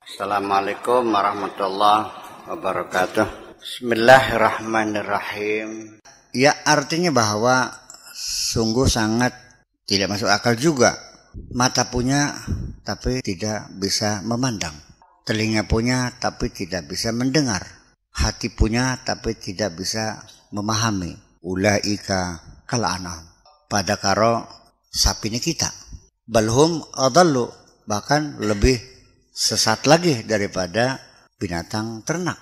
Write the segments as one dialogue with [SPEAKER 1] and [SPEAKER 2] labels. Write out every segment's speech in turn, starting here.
[SPEAKER 1] Assalamualaikum warahmatullahi wabarakatuh. Bismillahirrahmanirrahim. Ya, artinya bahwa sungguh sangat tidak masuk akal juga. Mata punya tapi tidak bisa memandang. Telinga punya tapi tidak bisa mendengar. Hati punya tapi tidak bisa memahami. Ulaika kal'anam. Pada karo sapine kita. Balhum adallu, bahkan lebih sesat lagi daripada binatang ternak.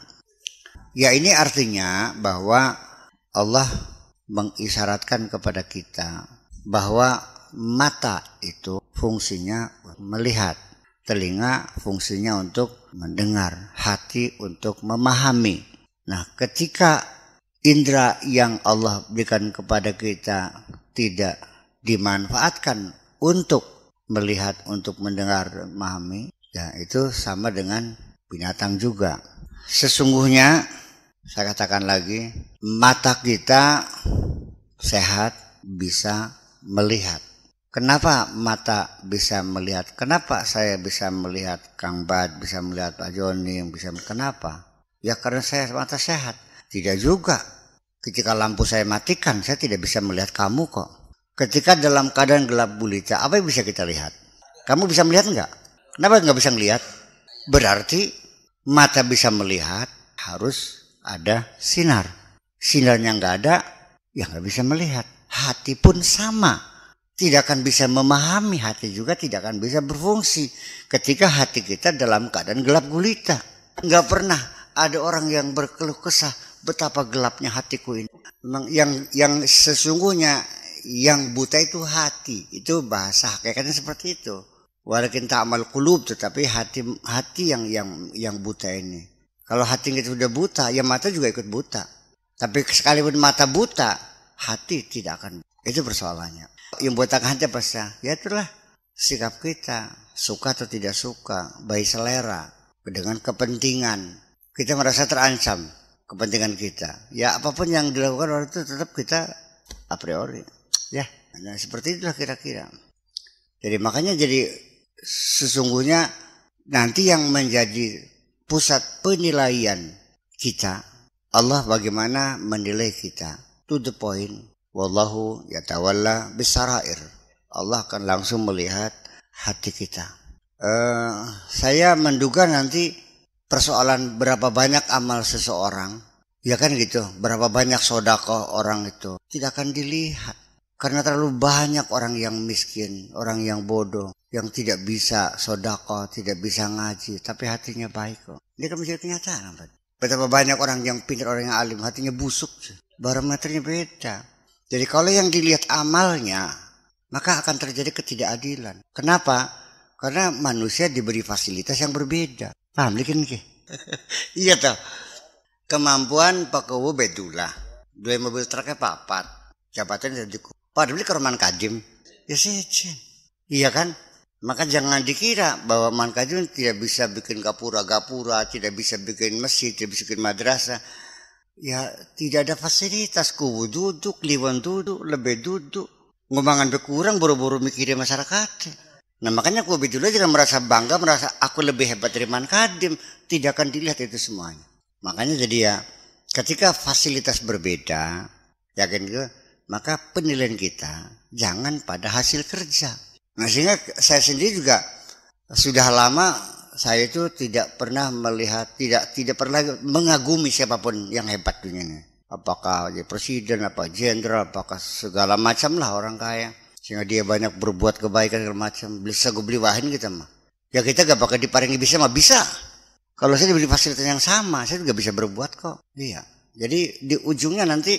[SPEAKER 1] Ya, ini artinya bahwa Allah mengisyaratkan kepada kita bahwa mata itu fungsinya melihat, telinga fungsinya untuk mendengar, hati untuk memahami. Nah, ketika indera yang Allah berikan kepada kita tidak dimanfaatkan untuk melihat, untuk mendengar, memahami, ya itu sama dengan binatang juga. Sesungguhnya saya katakan lagi, mata kita sehat bisa melihat. Kenapa mata bisa melihat? Kenapa saya bisa melihat Kang Bad, bisa melihat Pak Joni, bisa kenapa? Ya karena saya mata sehat. Tidak juga. Ketika lampu saya matikan, saya tidak bisa melihat kamu kok. Ketika dalam keadaan gelap gulita, apa yang bisa kita lihat? Kamu bisa melihat enggak? Kenapa nggak bisa melihat? Berarti mata bisa melihat harus ada sinar. Sinarnya nggak ada, ya nggak bisa melihat. Hati pun sama, tidak akan bisa memahami. Hati juga tidak akan bisa berfungsi ketika hati kita dalam keadaan gelap gulita. Nggak pernah ada orang yang berkeluh kesah betapa gelapnya hatiku ini. Memang yang sesungguhnya yang buta itu hati. Itu bahasa hakikatnya seperti itu. Walakin ta'mal qulub, tetapi hati yang buta ini. Kalau hati kita sudah buta, ya mata juga ikut buta. Tapi sekalipun mata buta, hati tidak akan. Itu persoalannya. Yang buatakan hati apa sih? Ya itulah sikap kita, suka atau tidak suka, baik selera, dengan kepentingan. Kita merasa terancam kepentingan kita. Ya apapun yang dilakukan orang itu tetap kita a priori. Ya, nah, seperti itulah kira-kira. Jadi makanya sesungguhnya nanti yang menjadi pusat penilaian kita, Allah bagaimana menilai kita. To the point, wallahu yatawalla bisarair. Allah akan langsung melihat hati kita. Saya menduga nanti persoalan berapa banyak amal seseorang, ya kan gitu, berapa banyak sedekah orang itu tidak akan dilihat. Karena terlalu banyak orang yang miskin, orang yang bodoh, yang tidak bisa sedekah, tidak bisa ngaji, tapi hatinya baik kok. Ini kan menjadi kenyataan. Betapa banyak orang yang pintar, orang yang alim, hatinya busuk. Barometernya beda. Jadi kalau yang dilihat amalnya, maka akan terjadi ketidakadilan. Kenapa? Karena manusia diberi fasilitas yang berbeda. Paham kan? Iya toh. Kemampuan Pak Kowo bedulah. 2 mobil truknya papat. Jabatan jadi Pak beli ke Man Kadim. Ya sejen. Iya kan? Maka jangan dikira bahwa Man Kadim tidak bisa bikin gapura-gapura, tidak bisa bikin masjid, tidak bisa bikin madrasah. Ya tidak ada fasilitas. Kubu duduk, liwan duduk, lebih duduk. Ngomongan berkurang, buru-buru mikirin masyarakat. Nah makanya kubu dulu jangan merasa bangga, merasa aku lebih hebat dari Man Kadim. Tidak akan dilihat itu semuanya. Makanya jadi ya ketika fasilitas berbeda, yakin gitu, maka penilaian kita jangan pada hasil kerja. Nah sehingga saya sendiri juga sudah lama saya itu tidak pernah melihat, tidak pernah mengagumi siapapun yang hebat dunia ini. Apakah dia presiden, apa jenderal, apakah segala macam lah orang kaya. Sehingga dia banyak berbuat kebaikan segala macam. Bisa gue beli wahin kita mah. Ya kita gak bakal diparingi bisa mah bisa. Kalau saya diberi fasilitas yang sama, saya juga bisa berbuat kok. Iya. Jadi di ujungnya nanti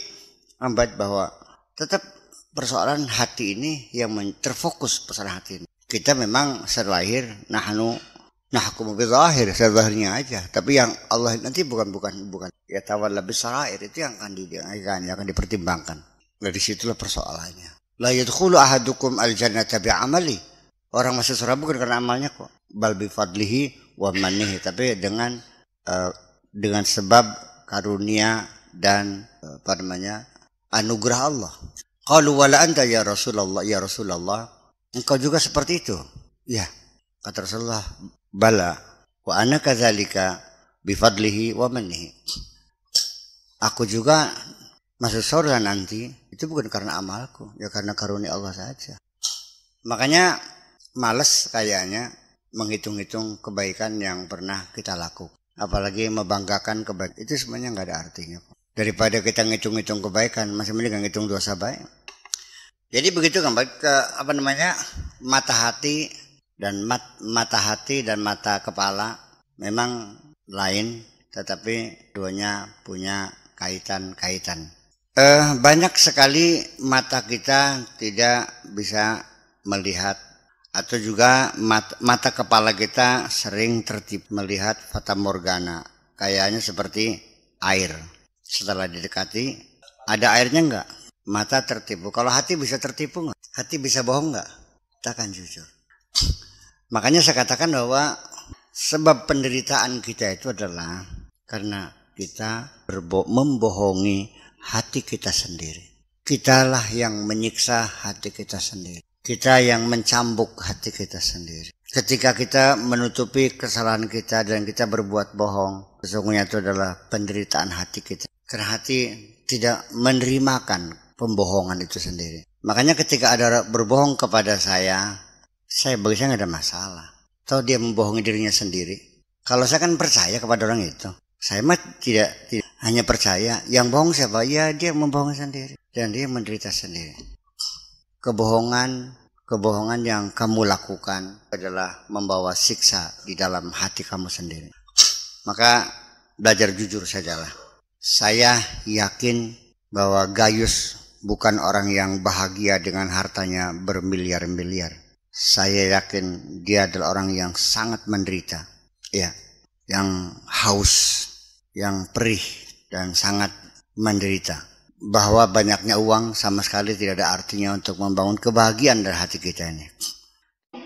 [SPEAKER 1] membuat bahwa tetap persoalan hati ini yang terfokus persoalan hati ini. Kita memang selahir nahkumu bizahir, zahirnya aja. Tapi yang Allah nanti bukan ya tawalla bisarair, itu yang akan dipertimbangkan. Dari situlah persoalannya. La yadkhulu ahadukum al-jannata bi'amali. Orang masuk surga bukan karena amalnya kok. Bal bi fadlihi wa mannihi, tapi dengan sebab karunia dan anugerah Allah. Qalu wala anta ya Rasulullah, engkau juga seperti itu? Ya, kata Rasulullah, bala Wa ana kadzalika bifadlihi wa mannihi. Aku juga masuk surga nanti itu bukan karena amalku, ya karena karunia Allah saja. Makanya males kayaknya menghitung-hitung kebaikan yang pernah kita lakukan. Apalagi membanggakan kebaikan. Itu sebenarnya nggak ada artinya. Daripada kita ngitung-ngitung kebaikan, masih mending ngitung dosa baik. Jadi begitu kan, mata hati dan mata kepala memang lain, tetapi duanya punya kaitan-kaitan. Banyak sekali mata kita tidak bisa melihat, atau juga mata kepala kita sering tertipu melihat fata morgana, kayaknya seperti air. Setelah didekati, ada airnya enggak? Mata tertipu. Kalau hati bisa tertipu enggak? Hati bisa bohong enggak? Katakan jujur. Makanya saya katakan bahwa sebab penderitaan kita itu adalah karena kita membohongi hati kita sendiri. Kitalah yang menyiksa hati kita sendiri. Kita yang mencambuk hati kita sendiri. Ketika kita menutupi kesalahan kita dan kita berbuat bohong, sesungguhnya itu adalah penderitaan hati kita. Karena hati tidak menerimakan pembohongan itu sendiri. Makanya ketika ada berbohong kepada saya bagi saya nggak ada masalah. Atau dia membohongi dirinya sendiri. Kalau saya kan percaya kepada orang itu. Saya mah tidak hanya percaya. Yang bohong siapa? Ya dia membohongi sendiri. Dan dia menderita sendiri. Kebohongan yang kamu lakukan adalah membawa siksa di dalam hati kamu sendiri. Maka belajar jujur sajalah. Saya yakin bahwa Gayus bukan orang yang bahagia dengan hartanya bermiliar-miliar. Saya yakin dia adalah orang yang sangat menderita, ya, yang haus, yang perih dan sangat menderita. Bahwa banyaknya uang sama sekali tidak ada artinya untuk membangun kebahagiaan dari hati kita ini.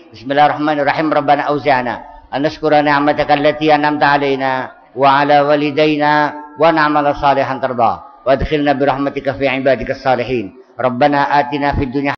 [SPEAKER 2] Bismillahirrahmanirrahim. Rabbana auzi'na an nashkura ni'mataka allati an'amta 'alaina wa 'ala walidayna wa na'mala salihan tarda wa adkhilna bi rahmatika fi 'ibadika salihin. Rabbana atina fid dunya